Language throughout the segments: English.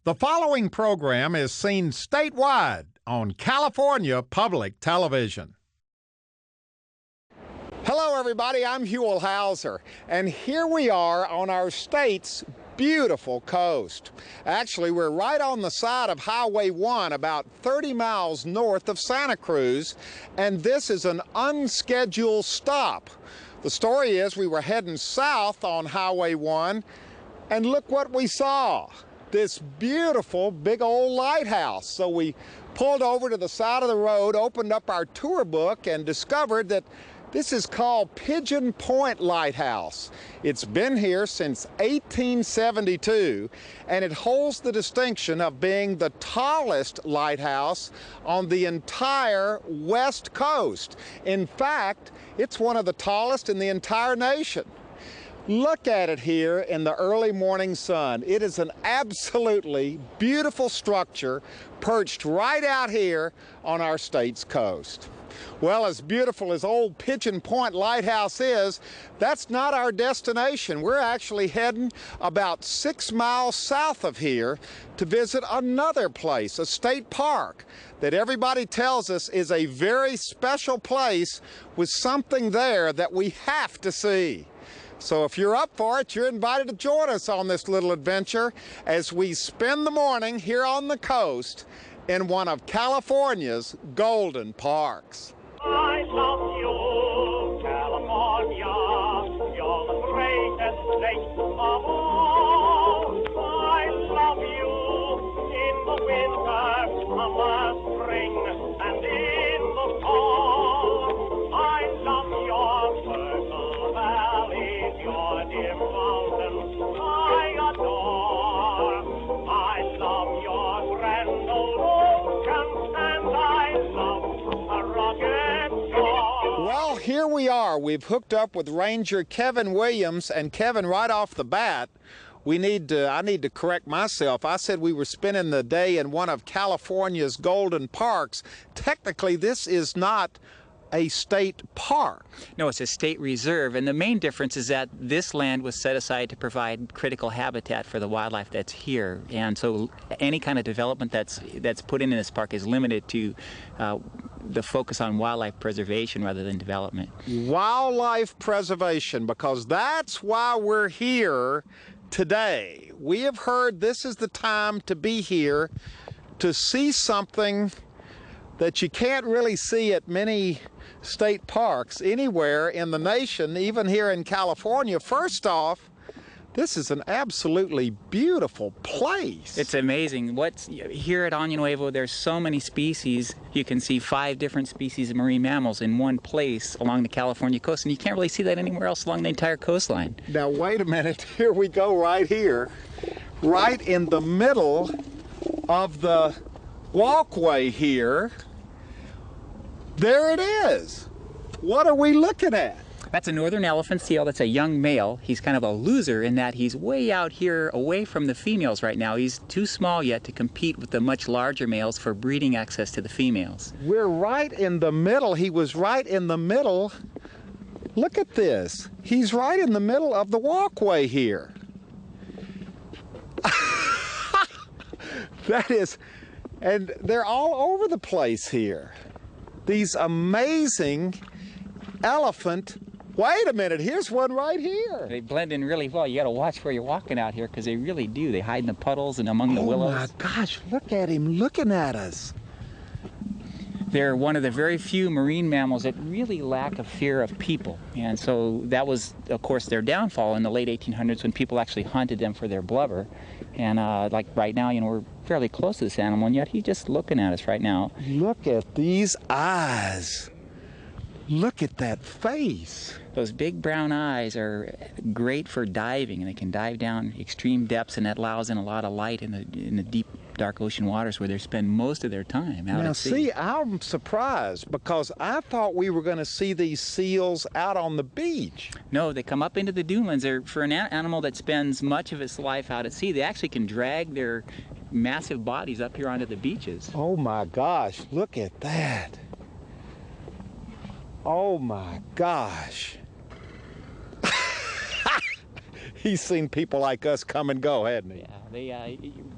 The following program is seen statewide on California Public Television. Hello, everybody. I'm Huell, and here we are on our state's beautiful coast. Actually, we're right on the side of Highway 1, about 30 miles north of Santa Cruz, and this is an unscheduled stop. The story is we were heading south on Highway 1, and look what we saw. This beautiful big old lighthouse. So we pulled over to the side of the road, opened up our tour book, and discovered that this is called Pigeon Point Lighthouse. It's been here since 1872, and it holds the distinction of being the tallest lighthouse on the entire West Coast. In fact, it's one of the tallest in the entire nation. Look at it here in the early morning sun. It is an absolutely beautiful structure perched right out here on our state's coast. Well, as beautiful as old Pigeon Point Lighthouse is, that's not our destination. We're actually heading about 6 miles south of here to visit another place, a state park, that everybody tells us is a very special place with something there that we have to see. So if you're up for it, you're invited to join us on this little adventure as we spend the morning here on the coast in one of California's golden parks. I love you, California. You're the greatest state of all. I love you in the winter, summer, spring, and in the fall. I love your fertile valleys, your dear mountains I adore. I love your grand old ocean, and I love a rugged shore. Well, here we are. We've hooked up with Ranger Kevin Williams, and Kevin, right off the bat, I need to correct myself. I said we were spending the day in one of California's golden parks. Technically, this is not a state park. No, it's a state reserve, and the main difference is that this land was set aside to provide critical habitat for the wildlife that's here, and so any kind of development that's put in this park is limited to the focus on wildlife preservation rather than development. Wildlife preservation, because that's why we're here today. We have heard this is the time to be here to see something that you can't really see at many state parks anywhere in the nation, even here in California. First off, this is an absolutely beautiful place. It's amazing. Here at Año Nuevo, there's so many species. You can see 5 different species of marine mammals in one place along the California coast, and you can't really see that anywhere else along the entire coastline. Now, wait a minute. Here we go right here, right in the middle of the walkway here. There it is. What are we looking at? That's a northern elephant seal. That's a young male. He's kind of a loser in that he's way out here away from the females right now. He's too small yet to compete with the much larger males for breeding access to the females. We're right in the middle. He was right in the middle. Look at this. He's right in the middle of the walkway here. That is, and they're all over the place here. These amazing elephant. Wait a minute, here's one right here. They blend in really well. You got to watch where you're walking out here because they really do. They hide in the puddles and among the willows. Oh my gosh, look at him looking at us. They're one of the very few marine mammals that really lack a fear of people. And so that was, of course, their downfall in the late 1800s when people actually hunted them for their blubber. And like right now, we're fairly close to this animal, and yet he's just looking at us right now. Look at these eyes. Look at that face. Those big brown eyes are great for diving, and they can dive down extreme depths, and that allows in a lot of light in the deep, dark ocean waters where they spend most of their time out at sea. Now, see, I'm surprised because I thought we were going to see these seals out on the beach. No, they come up into the dunelands. For an animal that spends much of its life out at sea, they actually can drag their massive bodies up here onto the beaches. Oh my gosh, look at that. Oh my gosh. He's seen people like us come and go, hasn't he? Yeah,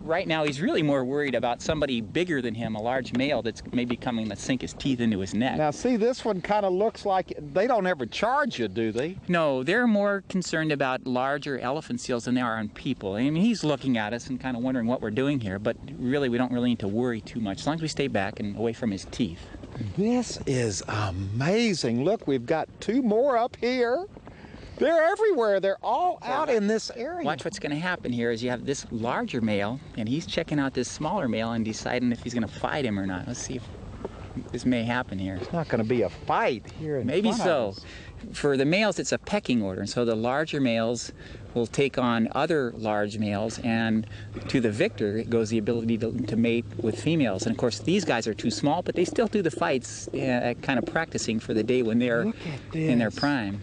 right now he's really more worried about somebody bigger than him, a large male that's maybe coming to sink his teeth into his neck. Now see, this one kind of looks like, they don't ever charge you, do they? No, they're more concerned about larger elephant seals than they are on people. I mean, he's looking at us and kind of wondering what we're doing here, but really we don't really need to worry too much, as long as we stay back and away from his teeth. This is amazing. Look, we've got 2 more up here. They're everywhere. They're all out in this area. Watch what's going to happen here is you have this larger male, and he's checking out this smaller male and deciding if he's going to fight him or not. Let's see if this may happen here. It's not going to be a fight here in Maybe front so. of us. For the males, it's a pecking order, and so the larger males will take on other large males, and to the victor it goes the ability to mate with females. And of course, these guys are too small, but they still do the fights, kind of practicing for the day when they're in their prime.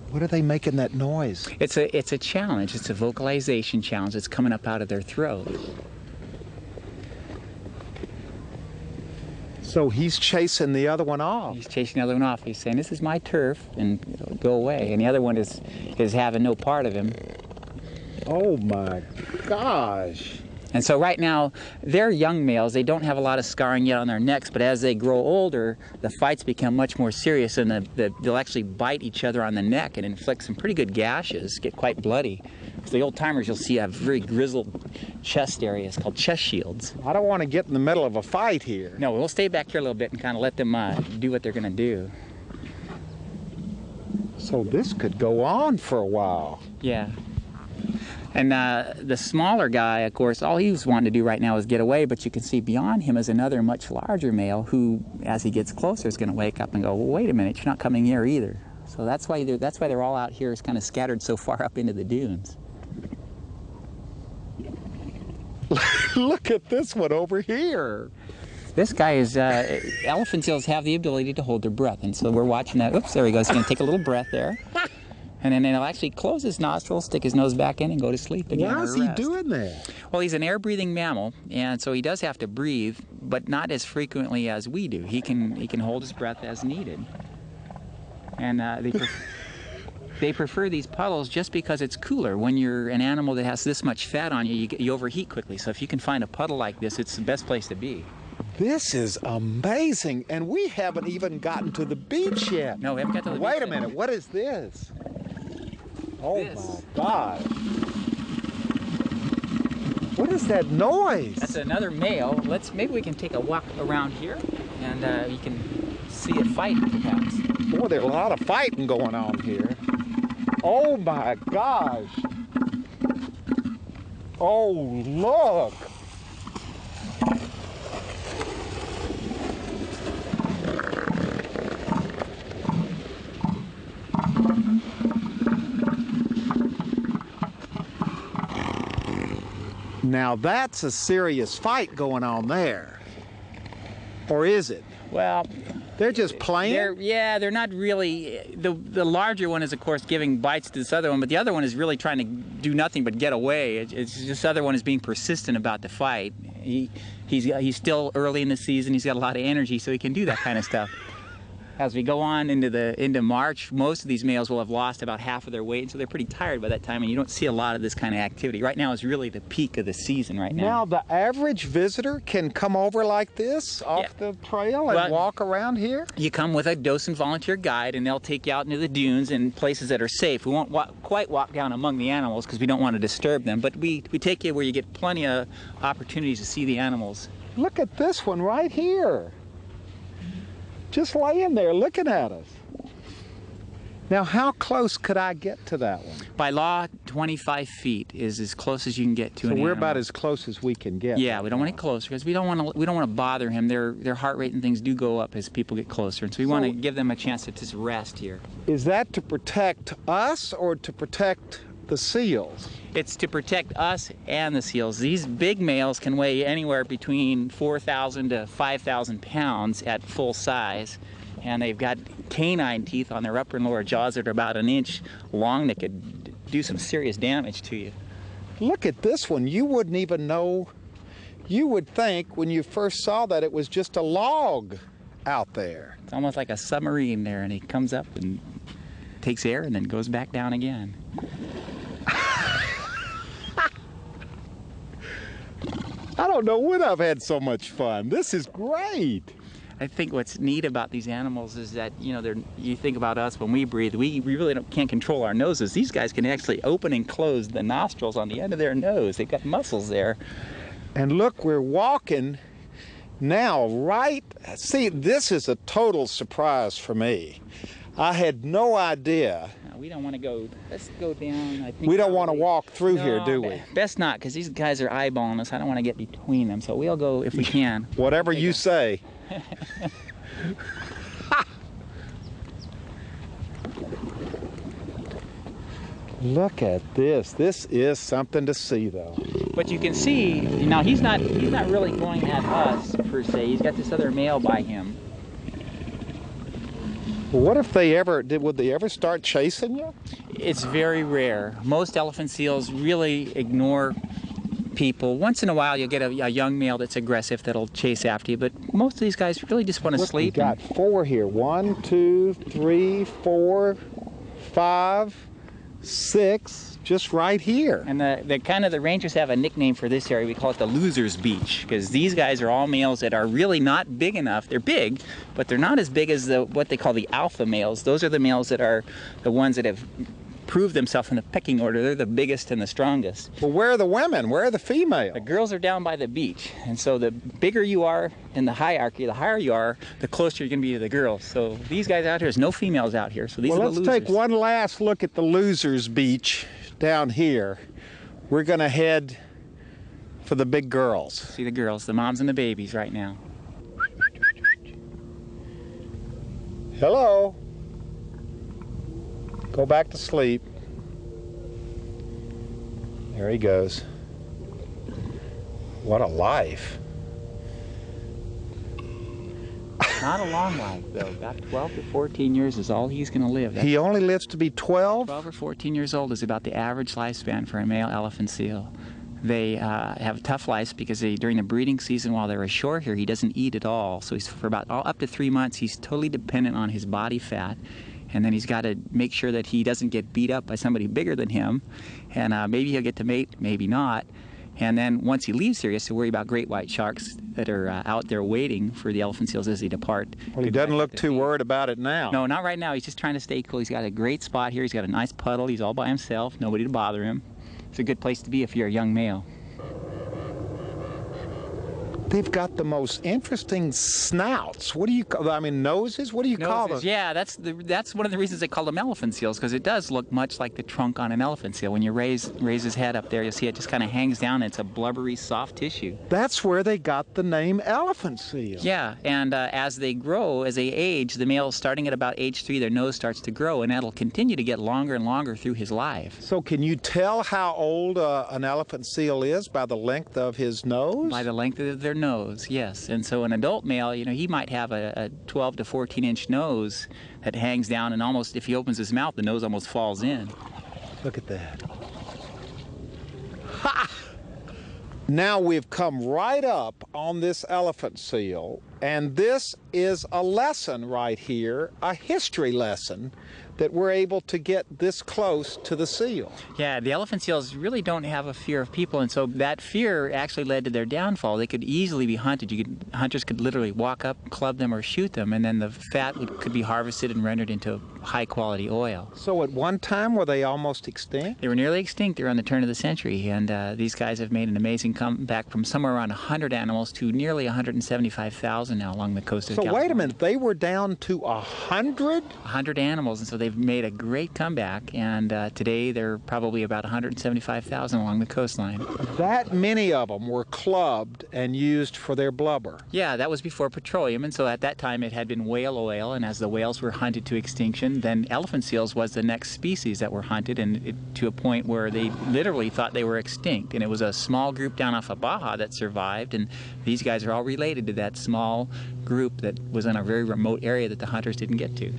What are they making that noise? It's a challenge. It's a vocalization challenge that's coming up out of their throat. So he's chasing the other one off. He's chasing the other one off. He's saying, "This is my turf," and it'll go away. And the other one is having no part of him. Oh my gosh. And so right now, they're young males. They don't have a lot of scarring yet on their necks, but as they grow older, the fights become much more serious, and they'll actually bite each other on the neck and inflict some pretty good gashes, get quite bloody. So the old timers you'll see have very grizzled chest areas called chest shields. I don't want to get in the middle of a fight here. No, we'll stay back here a little bit and kind of let them do what they're going to do. So this could go on for a while. Yeah. And the smaller guy, of course, all he was wanting to do right now is get away, but you can see beyond him is another much larger male who, as he gets closer, is going to wake up and go, "Well, wait a minute, you're not coming here either." So that's why they're all out here, is kind of scattered so far up into the dunes. Look at this one over here. This guy is, elephant seals have the ability to hold their breath, and so we're watching that. Oops, there he goes. He's going to take a little breath there. And then he'll actually close his nostrils, stick his nose back in, and go to sleep again. Why is he doing that? Well, he's an air-breathing mammal, and so he does have to breathe, but not as frequently as we do. He can hold his breath as needed. And they prefer these puddles just because it's cooler. When you're an animal that has this much fat on you, you overheat quickly. So if you can find a puddle like this, it's the best place to be. This is amazing, and we haven't even gotten to the beach yet. No, we haven't got to the beach. Wait a minute, what is this? Oh my God. What is that noise? That's another male. Maybe we can take a walk around here, and you can see a fight, perhaps. Boy, there's a lot of fighting going on here. Oh my gosh. Oh, look. Now that's a serious fight going on there. Or is it? Well, they're just playing? They're not really. The larger one is, of course, giving bites to this other one, but the other one is really trying to do nothing but get away. It's just this other one is being persistent about the fight. He's still early in the season. He's got a lot of energy, so he can do that kind of stuff. As we go on into March, most of these males will have lost about half of their weight, so they're pretty tired by that time, and you don't see a lot of this kind of activity. Right now is really the peak of the season right now. Now, the average visitor can come over like this off the trail and walk around here? You come with a docent volunteer guide, and they'll take you out into the dunes and places that are safe. We won't quite walk down among the animals because we don't want to disturb them, but we take you where you get plenty of opportunities to see the animals. Look at this one right here. Just laying there looking at us. Now, how close could I get to that one? By law, 25 feet is as close as you can get to an animal. So we're about as close as we can get. Yeah, we don't want to get closer because we don't want to bother him. Their heart rate and things do go up as people get closer, and so we want to give them a chance to just rest here. Is that to protect us or to protect the seals? It's to protect us and the seals. These big males can weigh anywhere between 4,000 to 5,000 pounds at full size, and they've got canine teeth on their upper and lower jaws that are about an inch long that could do some serious damage to you. Look at this one. You wouldn't even know. You would think when you first saw that it was just a log. out there. It's almost like a submarine there, and he comes up and takes air and then goes back down again. I don't know when I've had so much fun. This is great. I think what's neat about these animals is that, you know, you think about us when we breathe, we really can't control our noses. These guys can actually open and close the nostrils on the end of their nose. They've got muscles there. And look, we're walking now, right? See, this is a total surprise for me. I had no idea. No, we don't want to go. Let's go down. I think We don't want to walk through here, do we? Best not, because these guys are eyeballing us. I don't want to get between them, so we'll go if we can. Whatever you say. Look at this. This is something to see, though. But you can see now he's not really going at us per se. He's got this other male by him. What if they ever would they ever start chasing you? It's very rare. Most elephant seals really ignore people. Once in a while you'll get a young male that's aggressive that'll chase after you, but most of these guys really just want to sleep. We got 4 here. 1, 2, 3, 4, 5, 6, just right here. And the rangers have a nickname for this area. We call it the Losers Beach, because these guys are all males that are really not big enough. They're big, but they're not as big as what they call the alpha males. Those are the males that are the ones that have proved themselves in the pecking order. They're the biggest and the strongest. Well, where are the women? Where are the females? The girls are down by the beach, and so the bigger you are in the hierarchy, the higher you are, the closer you're going to be to the girls. So these guys out here, there's no females out here, so these are the losers. Well, let's take one last look at the Losers Beach down here. We're going to head for the big girls. See the girls, the moms and the babies right now. Hello. Go back to sleep. There he goes. What a life. Not a long life, though. About 12 to 14 years is all he's going to live. He only lives to be 12? 12 or 14 years old is about the average lifespan for a male elephant seal. They have tough lives because during the breeding season while they're ashore here, he doesn't eat at all. So he's for about up to 3 months, he's totally dependent on his body fat. And then he's got to make sure that he doesn't get beat up by somebody bigger than him. And maybe he'll get to mate, maybe not. And then once he leaves here, he has to worry about great white sharks that are out there waiting for the elephant seals as they depart. Well, he doesn't look too worried about it now. No, not right now. He's just trying to stay cool. He's got a great spot here. He's got a nice puddle. He's all by himself. Nobody to bother him. It's a good place to be if you're a young male. They've got the most interesting snouts. What do you call, I mean, noses? What do you call them? Yeah, that's one of the reasons they call them elephant seals, because it does look much like the trunk on an elephant seal. When you raise his head up there, you'll see it just kind of hangs down. And it's a blubbery, soft tissue. That's where they got the name elephant seal. Yeah, and as they grow, as they age, the male starting at about age 3, their nose starts to grow, and that'll continue to get longer and longer through his life. So can you tell how old an elephant seal is by the length of his nose? By the length of their nose, yes. And so an adult male, you know, he might have a 12 to 14-inch nose that hangs down, and almost, if he opens his mouth, the nose almost falls in. Look at that. Ha! Now we've come right up on this elephant seal, and this is a lesson right here, a history lesson, that we're able to get this close to the seal. Yeah, the elephant seals really don't have a fear of people, and so that fear actually led to their downfall. They could easily be hunted. Hunters could literally walk up, club them, or shoot them, and then the fat could be harvested and rendered into high-quality oil. So at one time, were they almost extinct? They were nearly extinct around the turn of the century, and these guys have made an amazing comeback from somewhere around 100 animals to nearly 175,000 now along the coast of California. So wait a minute, they were down to 100? 100 animals, and so they've made a great comeback, and today they're probably about 175,000 along the coastline. That many of them were clubbed and used for their blubber. Yeah, that was before petroleum, and so at that time it had been whale oil, and as the whales were hunted to extinction, then elephant seals was the next species that were hunted, and to a point where they literally thought they were extinct. And it was a small group down off of Baja that survived, and these guys are all related to that small group that was in a very remote area that the hunters didn't get to.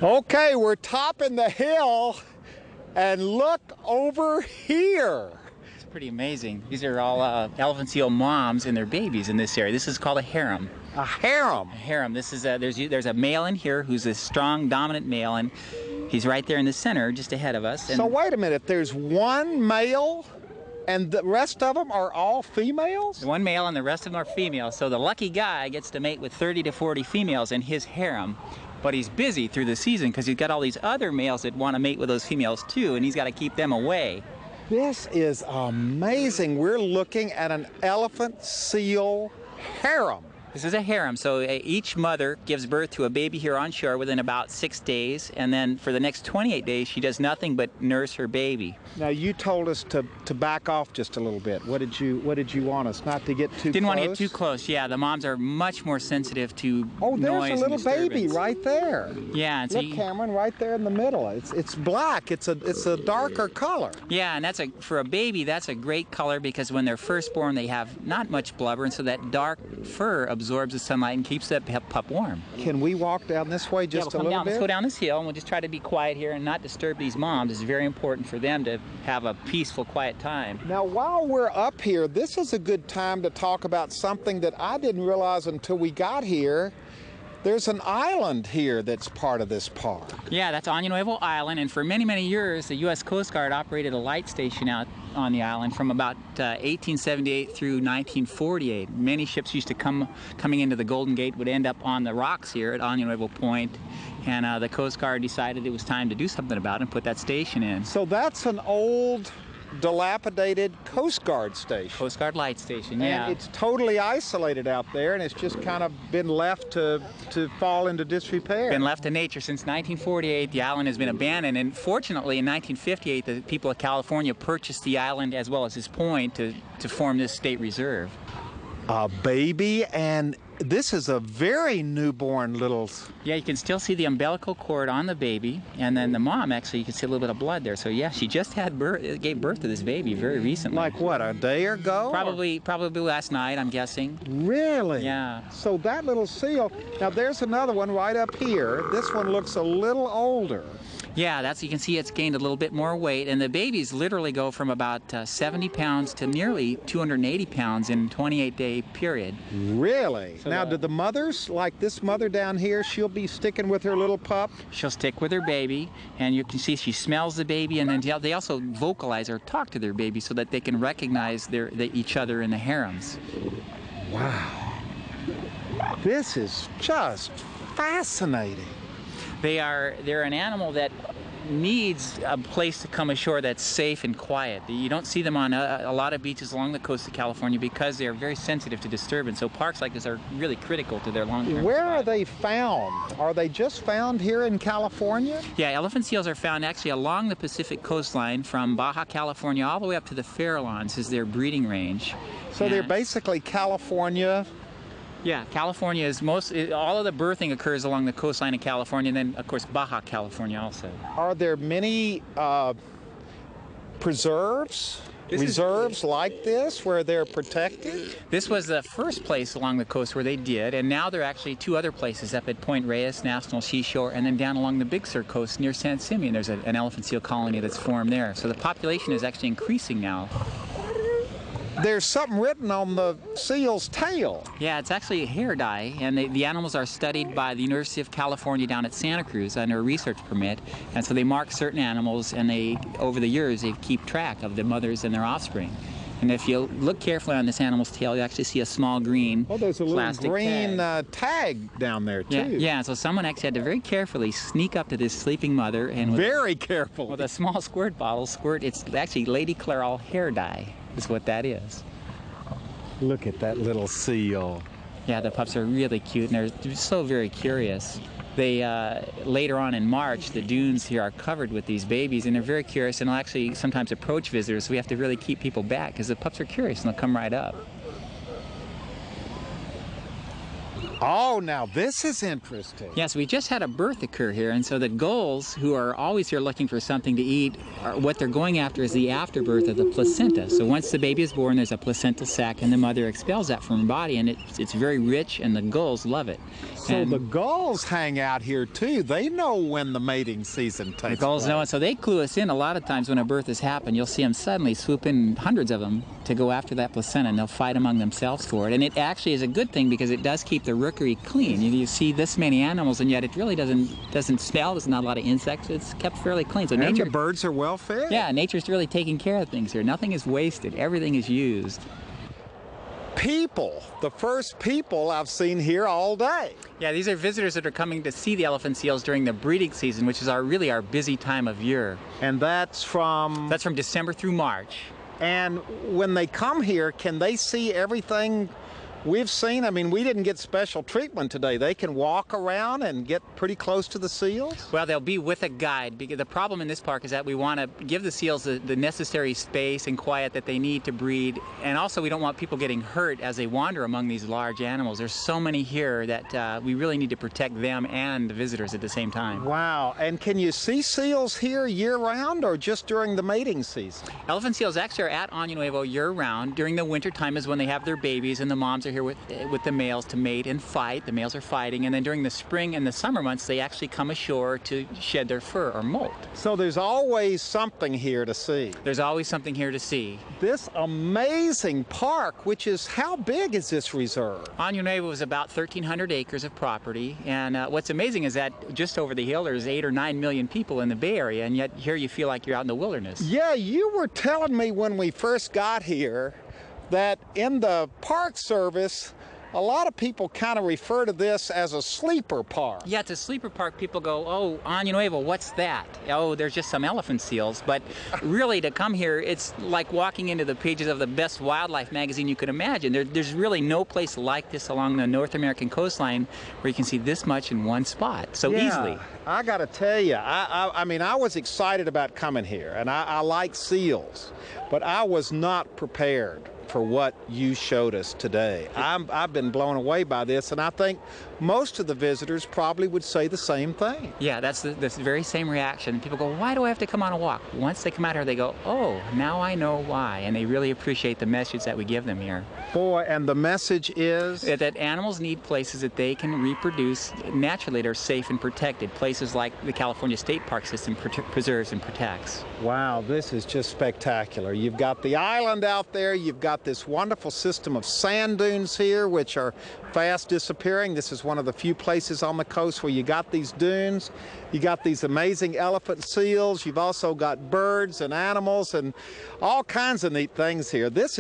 Okay, we're topping the hill, and look over here. pretty amazing. These are all elephant seal moms and their babies in this area. This is called a harem. A harem? A harem. This is there's a male in here who's a strong, dominant male, and he's right there in the center, just ahead of us. And so wait a minute, there's one male and the rest of them are all females? One male and the rest of them are females. So the lucky guy gets to mate with 30 to 40 females in his harem. But he's busy through the season because he's got all these other males that want to mate with those females too, and he's got to keep them away. This is amazing. We're looking at an elephant seal harem. This is a harem, so each mother gives birth to a baby here on shore within about 6 days, and then for the next 28 days she does nothing but nurse her baby. Now you told us to back off just a little bit. What did you want us not to get too close? Didn't want to get too close. Yeah, the moms are much more sensitive to oh, there's noise a little and baby right there. Yeah, and so look, Cameron, right there in the middle. It's black. It's a darker color. Yeah, and for a baby that's a great color because when they're first born they have not much blubber, and so that dark fur absorbs the sunlight and keeps that pup warm. Can we walk down this way just a little bit? Let's go down this hill, and we'll just try to be quiet here and not disturb these moms. It's very important for them to have a peaceful, quiet time. Now, while we're up here, this is a good time to talk about something that I didn't realize until we got here. There's an island here that's part of this park. Yeah, that's Año Nuevo Island, and for many, many years, the U.S. Coast Guard operated a light station out on the island from about 1878 through 1948. Many ships used to coming into the Golden Gate would end up on the rocks here at Año Nuevo Point, and the Coast Guard decided it was time to do something about it and put that station in. So that's an old, dilapidated Coast Guard station. Coast Guard light station, yeah. And it's totally isolated out there, and it's just kind of been left to fall into disrepair. Been left to nature since 1948. The island has been abandoned, and fortunately in 1958 the people of California purchased the island as well as this point to form this state reserve. A baby, and this is a very newborn little... Yeah, you can still see the umbilical cord on the baby, and then the mom, actually, you can see a little bit of blood there. So yeah, she just gave birth to this baby very recently. Like what, a day ago? Probably last night, I'm guessing. Really? Yeah. So that little seal, now there's another one right up here. This one looks a little older. Yeah, you can see it's gained a little bit more weight, and the babies literally go from about 70 pounds to nearly 280 pounds in a 28-day period. Really? So now, do the mothers, like this mother down here, she'll be sticking with her little pup? She'll stick with her baby, and you can see she smells the baby, and then they also vocalize or talk to their baby so that they can recognize each other in the harems. Wow. This is just fascinating. They're an animal that needs a place to come ashore that's safe and quiet. You don't see them on a lot of beaches along the coast of California because they're very sensitive to disturbance. So parks like this are really critical to their long-term Where survival. are they found? Are they just found here in California? Yeah, elephant seals are found actually along the Pacific coastline from Baja California all the way up to the Farallones is their breeding range. So they're basically California. Yeah, California is all of the birthing occurs along the coastline of California, and then of course Baja California also. Are there many reserves like this where they're protected? This was the first place along the coast where they did, and now there are actually 2 other places up at Point Reyes National Seashore, and then down along the Big Sur coast near San Simeon there's an elephant seal colony that's formed there. So the population is actually increasing now. There's something written on the seal's tail. Yeah, it's actually a hair dye, and the animals are studied by the University of California down at Santa Cruz under a research permit, and so they mark certain animals, and over the years they keep track of the mothers and their offspring. And if you look carefully on this animal's tail, you actually see a small green plastic there's a little green tag down there too. Yeah, so someone actually had to very carefully sneak up to this sleeping mother and with a small squirt bottle it's actually Lady Clairol hair dye is what that is. Look at that little seal. Yeah, the pups are really cute, and they're so very curious. They later on in March, the dunes here are covered with these babies, and they're very curious, and they'll actually sometimes approach visitors, so we have to really keep people back because the pups are curious and they'll come right up. Oh, now this is interesting. Yes, we just had a birth occur here, and so the gulls, who are always here looking for something to eat, what they're going after is the afterbirth of the placenta. So once the baby is born, there's a placental sac, and the mother expels that from her body, and it's very rich, and the gulls love it. So and the gulls hang out here too. They know when the mating season takes place. The gulls know it, so they clue us in a lot of times when a birth has happened. You'll see them suddenly swoop in, hundreds of them, to go after that placenta, and they'll fight among themselves for it. And it actually is a good thing because it does keep the rookery clean. You see this many animals, and yet it really doesn't smell. There's not a lot of insects. It's kept fairly clean. So and the birds are well fed. Yeah, nature's really taking care of things here. Nothing is wasted. Everything is used. People, the first people I've seen here all day. Yeah, these are visitors that are coming to see the elephant seals during the breeding season, which is really our busy time of year. And that's from? That's from December through March. And when they come here, can they see everything we've seen? I mean, we didn't get special treatment today. They can walk around and get pretty close to the seals? Well, they'll be with a guide, because the problem in this park is that we want to give the seals the necessary space and quiet that they need to breed, and also we don't want people getting hurt as they wander among these large animals. There's so many here that we really need to protect them and the visitors at the same time. Wow. And can you see seals here year-round or just during the mating season? Elephant seals actually are at Año Nuevo year-round. During the winter time is when they have their babies, and the moms are here with the males to mate and fight. The males are fighting, and then during the spring and the summer months they actually come ashore to shed their fur or molt. So there's always something here to see. There's always something here to see. This amazing park, which is, how big is this reserve? Año Nuevo is about 1,300 acres of property, and what's amazing is that just over the hill there's 8 or 9 million people in the Bay Area, and yet here you feel like you're out in the wilderness. Yeah, you were telling me when we first got here that in the Park Service, a lot of people kind of refer to this as a sleeper park. Yeah, it's a sleeper park. People go, oh, Año Nuevo, what's that? Oh, there's just some elephant seals. But really, to come here, it's like walking into the pages of the best wildlife magazine you could imagine. There's really no place like this along the North American coastline where you can see this much in one spot so easily. I got to tell you, I mean, I was excited about coming here, and I like seals, but I was not prepared for what you showed us today. I've been blown away by this, and I think most of the visitors probably would say the same thing. Yeah, that's the very same reaction. People go, why do I have to come on a walk? Once they come out here, they go, oh, now I know why, and they really appreciate the message that we give them here. Boy, and the message is? That animals need places that they can reproduce naturally that are safe and protected, places like the California State Park System preserves and protects. Wow, this is just spectacular. You've got the island out there, you've got this wonderful system of sand dunes here, which are fast disappearing. This is one of the few places on the coast where you got these dunes. You got these amazing elephant seals. You've also got birds and animals and all kinds of neat things here. This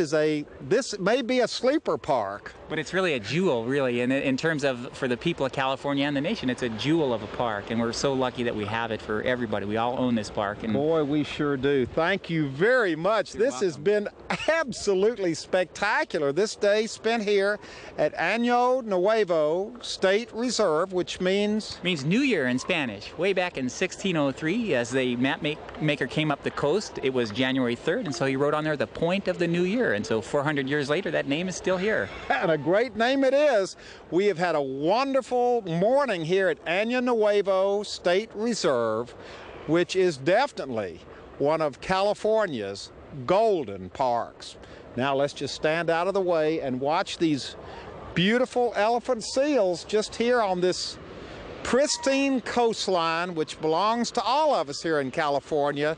may be a sleeper park. But it's really a jewel, really, in terms of, for the people of California and the nation, it's a jewel of a park, and we're so lucky that we have it for everybody. We all own this park. And boy, we sure do. Thank you very much. This has been absolutely spectacular. This day spent here at Año Nuevo State Reserve, which means? Means New Year in Spanish. Way back in 1603, as the map maker came up the coast, it was January 3rd, and so he wrote on there the point of the new year, and so 400 years later, that name is still here. And a great name it is. We have had a wonderful morning here at Año Nuevo State Reserve, which is definitely one of California's golden parks. Now let's just stand out of the way and watch these beautiful elephant seals just here on this pristine coastline, which belongs to all of us here in California,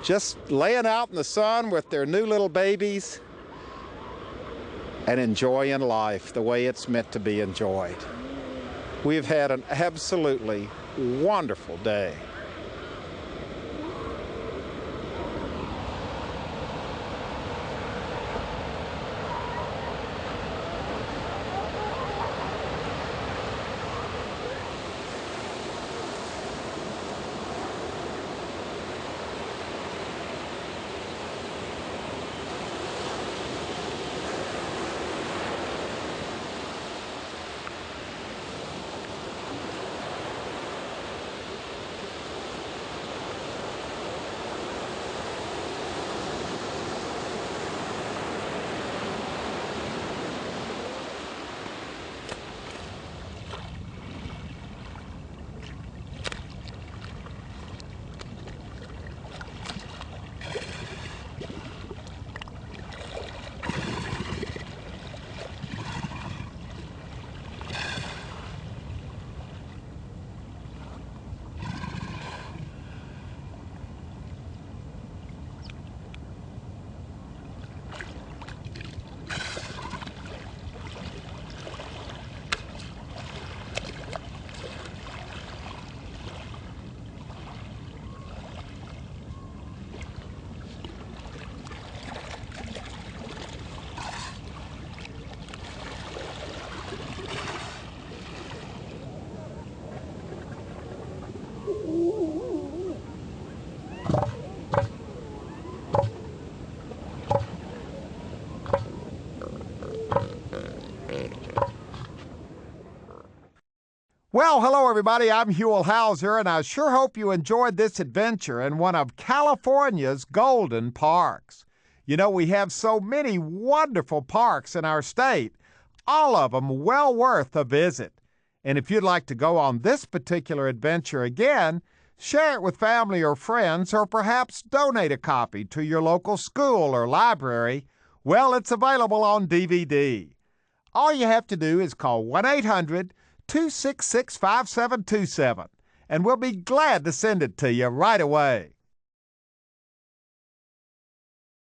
just laying out in the sun with their new little babies and enjoying life the way it's meant to be enjoyed. We've had an absolutely wonderful day. Well, hello everybody, I'm Huell Hauser, and I sure hope you enjoyed this adventure in one of California's golden parks. You know, we have so many wonderful parks in our state, all of them well worth a visit. And if you'd like to go on this particular adventure again, share it with family or friends, or perhaps donate a copy to your local school or library. Well, it's available on DVD. All you have to do is call 1-800-266-5727, and we'll be glad to send it to you right away.